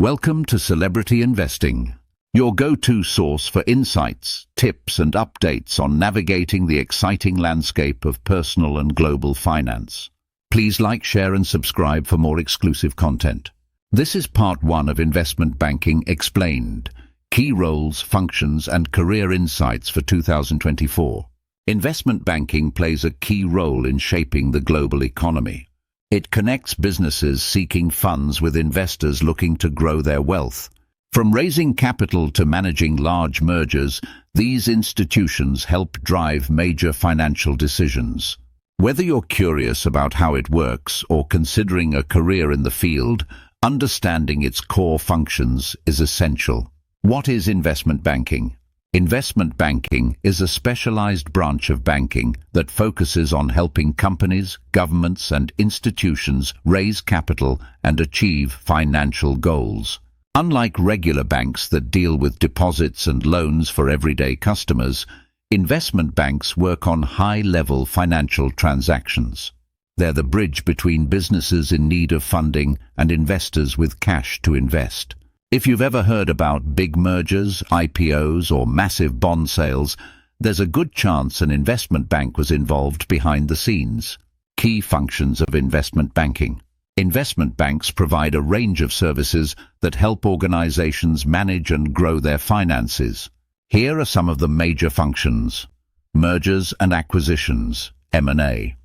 Welcome to Celebrity Investing, your go-to source for insights, tips and updates on navigating the exciting landscape of personal and global finance. Please like, share and subscribe for more exclusive content. This is part 1 of Investment Banking Explained, Key Roles, Functions and Career Insights for 2024. Investment banking plays a key role in shaping the global economy. It connects businesses seeking funds with investors looking to grow their wealth. From raising capital to managing large mergers, these institutions help drive major financial decisions. Whether you're curious about how it works or considering a career in the field, understanding its core functions is essential. What is investment banking? Investment banking is a specialized branch of banking that focuses on helping companies, governments and institutions raise capital and achieve financial goals. Unlike regular banks that deal with deposits and loans for everyday customers, investment banks work on high-level financial transactions. They're the bridge between businesses in need of funding and investors with cash to invest. If you've ever heard about big mergers, IPOs, or massive bond sales, there's a good chance an investment bank was involved behind the scenes. Key functions of investment banking. Investment banks provide a range of services that help organizations manage and grow their finances. Here are some of the major functions. Mergers and acquisitions, M&A.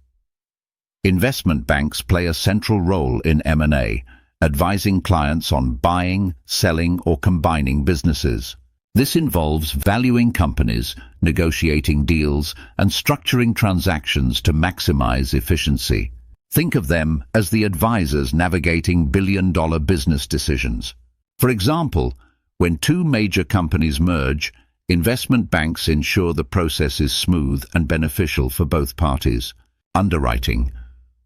Investment banks play a central role in M&A, advising clients on buying, selling, or combining businesses. This involves valuing companies, negotiating deals, and structuring transactions to maximize efficiency. Think of them as the advisors navigating billion-dollar business decisions. For example, when two major companies merge, investment banks ensure the process is smooth and beneficial for both parties. Underwriting.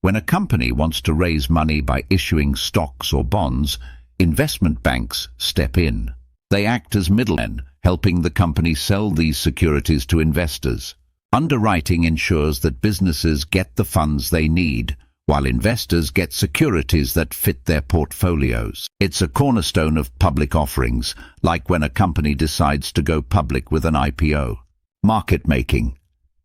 When a company wants to raise money by issuing stocks or bonds, investment banks step in. They act as middlemen, helping the company sell these securities to investors. Underwriting ensures that businesses get the funds they need, while investors get securities that fit their portfolios. It's a cornerstone of public offerings, like when a company decides to go public with an IPO. Market making.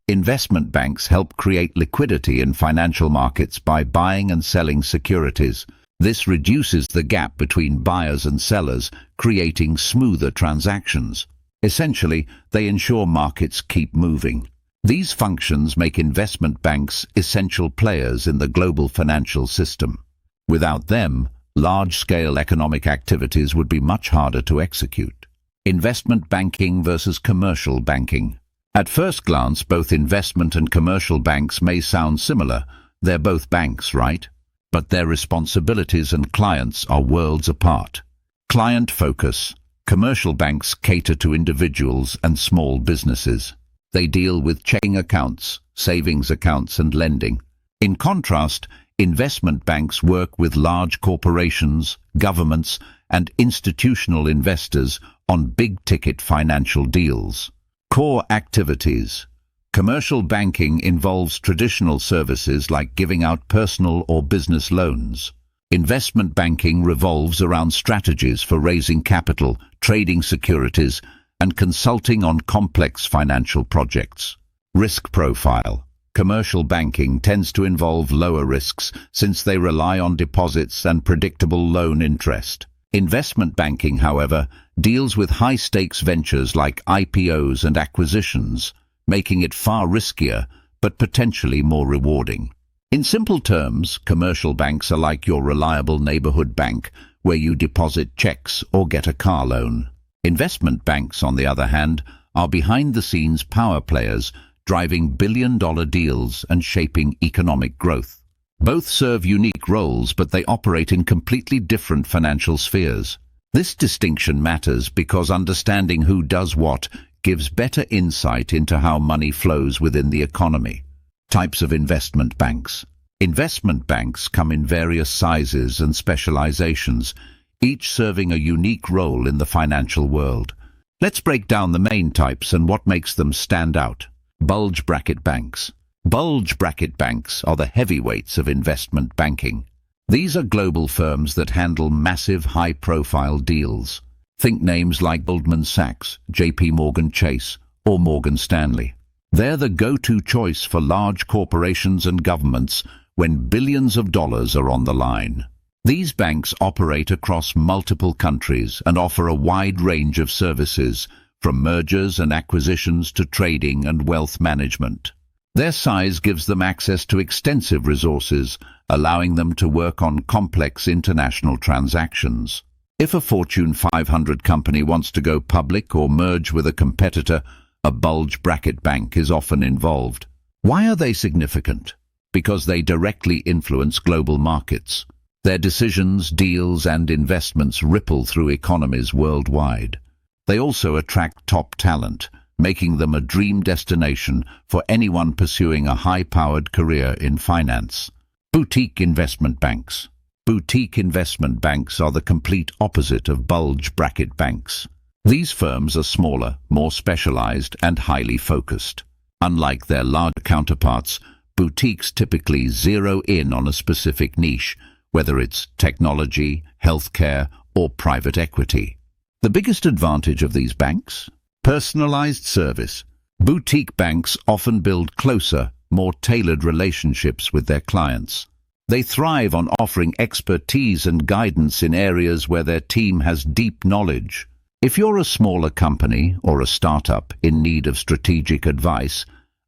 Investment banks help create liquidity in financial markets by buying and selling securities. This reduces the gap between buyers and sellers, creating smoother transactions. Essentially, they ensure markets keep moving. These functions make investment banks essential players in the global financial system. Without them, large-scale economic activities would be much harder to execute. Investment banking versus commercial banking. At first glance, both investment and commercial banks may sound similar. They're both banks, right? But their responsibilities and clients are worlds apart. Client focus. Commercial banks cater to individuals and small businesses. They deal with checking accounts, savings accounts and lending. In contrast, investment banks work with large corporations, governments and institutional investors on big-ticket financial deals. Core activities. Commercial banking involves traditional services like giving out personal or business loans. Investment banking revolves around strategies for raising capital, trading securities, and consulting on complex financial projects. Risk profile. Commercial banking tends to involve lower risks since they rely on deposits and predictable loan interest. Investment banking, however, deals with high-stakes ventures like IPOs and acquisitions, making it far riskier but potentially more rewarding. In simple terms, commercial banks are like your reliable neighborhood bank where you deposit checks or get a car loan. Investment banks, on the other hand, are behind-the-scenes power players driving billion-dollar deals and shaping economic growth. Both serve unique roles, but they operate in completely different financial spheres. This distinction matters because understanding who does what gives better insight into how money flows within the economy. Types of investment banks. Investment banks come in various sizes and specializations, each serving a unique role in the financial world. Let's break down the main types and what makes them stand out. Bulge bracket banks. Bulge bracket banks are the heavyweights of investment banking. These are global firms that handle massive, high-profile deals. Think names like Goldman Sachs, JP Morgan Chase, or Morgan Stanley. They're the go-to choice for large corporations and governments when billions of dollars are on the line. These banks operate across multiple countries and offer a wide range of services, from mergers and acquisitions to trading and wealth management. Their size gives them access to extensive resources, allowing them to work on complex international transactions. If a Fortune 500 company wants to go public or merge with a competitor, a bulge bracket bank is often involved. Why are they significant? Because they directly influence global markets. Their decisions, deals, and investments ripple through economies worldwide. They also attract top talent, making them a dream destination for anyone pursuing a high-powered career in finance. Boutique investment banks. Boutique investment banks are the complete opposite of bulge bracket banks. These firms are smaller, more specialized, and highly focused. Unlike their larger counterparts, boutiques typically zero in on a specific niche, whether it's technology, healthcare, or private equity. The biggest advantage of these banks? Personalized service. Boutique banks often build closer, more tailored relationships with their clients. They thrive on offering expertise and guidance in areas where their team has deep knowledge. If you're a smaller company or a startup in need of strategic advice,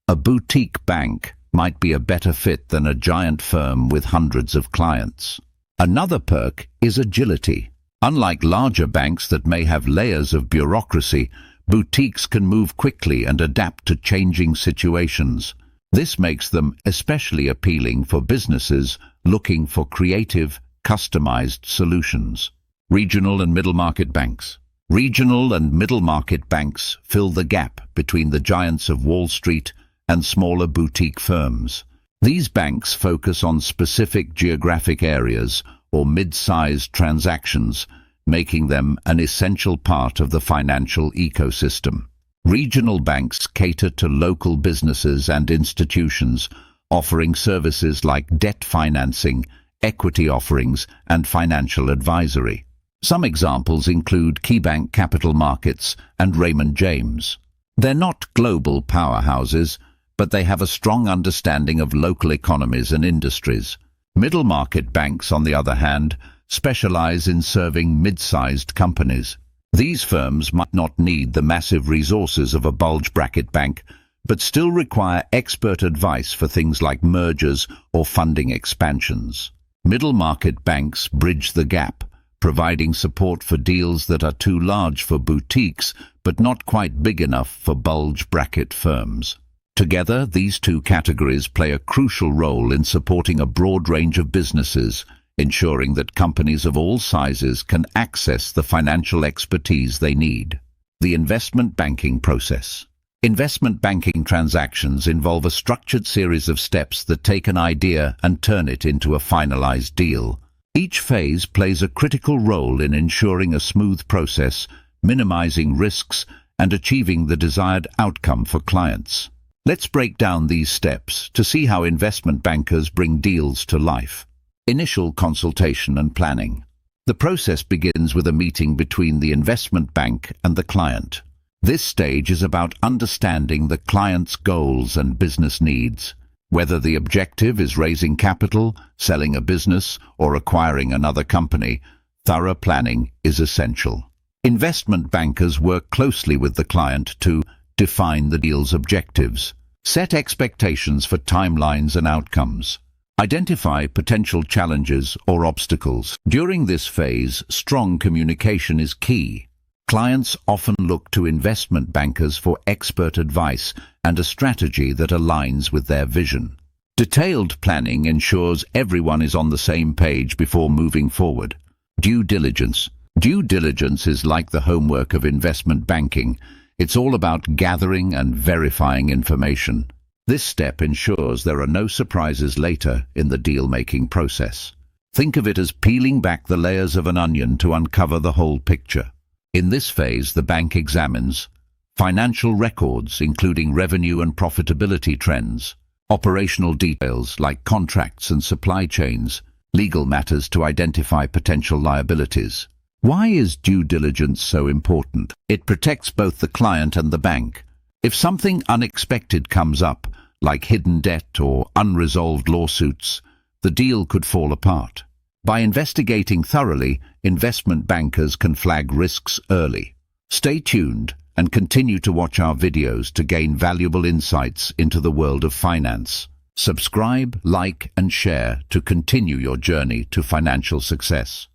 a boutique bank might be a better fit than a giant firm with hundreds of clients. Another perk is agility. Unlike larger banks that may have layers of bureaucracy, boutiques can move quickly and adapt to changing situations. This makes them especially appealing for businesses looking for creative, customized solutions. Regional and middle market banks. Regional and middle market banks fill the gap between the giants of Wall Street and smaller boutique firms. These banks focus on specific geographic areas or mid-sized transactions, making them an essential part of the financial ecosystem. Regional banks cater to local businesses and institutions, offering services like debt financing, equity offerings, and financial advisory. Some examples include KeyBank Capital Markets and Raymond James. They're not global powerhouses, but they have a strong understanding of local economies and industries. Middle market banks, on the other hand, specialize in serving mid-sized companies. These firms might not need the massive resources of a bulge bracket bank, but still require expert advice for things like mergers or funding expansions. Middle market banks bridge the gap, providing support for deals that are too large for boutiques but not quite big enough for bulge bracket firms. Together, these two categories play a crucial role in supporting a broad range of businesses, ensuring that companies of all sizes can access the financial expertise they need. The investment banking process. Investment banking transactions involve a structured series of steps that take an idea and turn it into a finalized deal. Each phase plays a critical role in ensuring a smooth process, minimizing risks, and achieving the desired outcome for clients. Let's break down these steps to see how investment bankers bring deals to life. Initial consultation and planning. The process begins with a meeting between the investment bank and the client. This stage is about understanding the client's goals and business needs. Whether the objective is raising capital, selling a business, or acquiring another company, thorough planning is essential. Investment bankers work closely with the client to define the deal's objectives, set expectations for timelines and outcomes, identify potential challenges or obstacles. During this phase, strong communication is key. Clients often look to investment bankers for expert advice and a strategy that aligns with their vision. Detailed planning ensures everyone is on the same page before moving forward. Due diligence. Due diligence is like the homework of investment banking. It's all about gathering and verifying information. This step ensures there are no surprises later in the deal-making process. Think of it as peeling back the layers of an onion to uncover the whole picture. In this phase, the bank examines financial records, including revenue and profitability trends, operational details like contracts and supply chains, legal matters to identify potential liabilities. Why is due diligence so important? It protects both the client and the bank. If something unexpected comes up, like hidden debt or unresolved lawsuits, the deal could fall apart. By investigating thoroughly, investment bankers can flag risks early. Stay tuned and continue to watch our videos to gain valuable insights into the world of finance. Subscribe, like, and share to continue your journey to financial success.